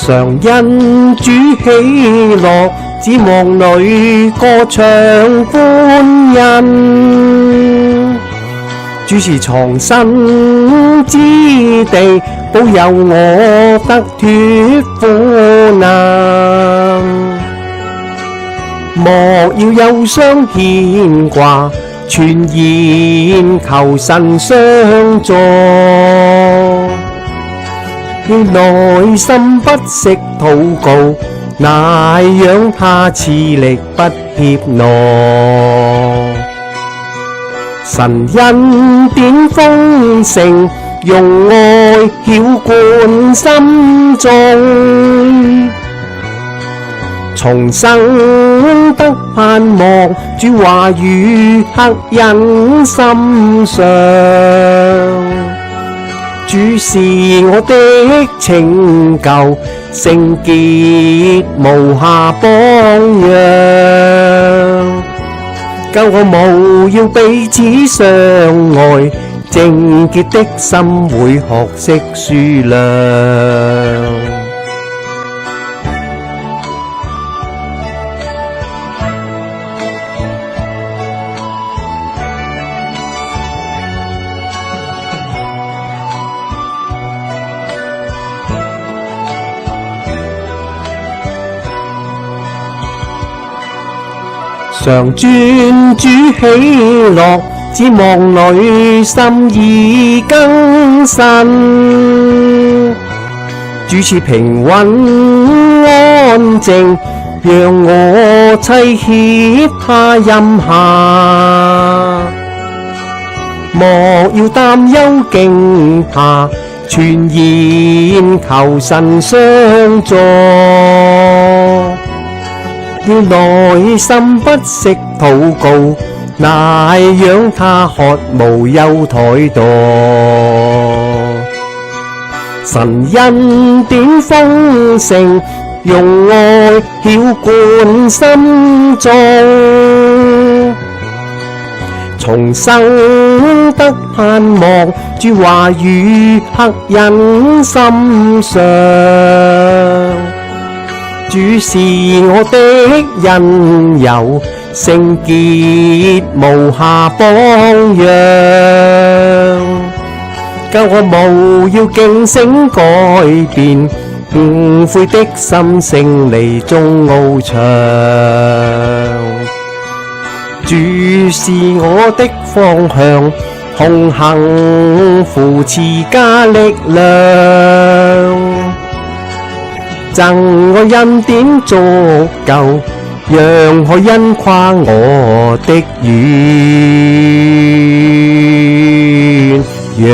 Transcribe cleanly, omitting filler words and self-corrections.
常因主喜樂，指望裏歌唱歡欣。主是藏身之地，保佑我得脫苦難。莫要憂傷牽掛，全然求神相助。要內心不息禱告，那樣他賜力不怯懦。神恩典豐盛，用愛澆灌心中，重生得盼望，主話語刻印心上。主是我的拯救，聖潔無瑕榜樣，教我務要彼此相愛，聖潔的心會學識舒量。常尊主喜樂，指望裏心意更新。主賜平穩安靜，讓我妻妾他蔭下。莫要擔憂驚怕，全然求神相助。要內心不息禱告，那樣他渴慕憂怠惰。神恩典豐盛，用愛澆灌心中，重生得盼望，主話語刻印心上。主是我的恩友，聖潔無瑕榜樣，教我務要警醒改變，誤悔的心勝利中翱翔。主是我的方向，同行扶持加力量。贈我恩典足夠，讓我因誇我的願揚。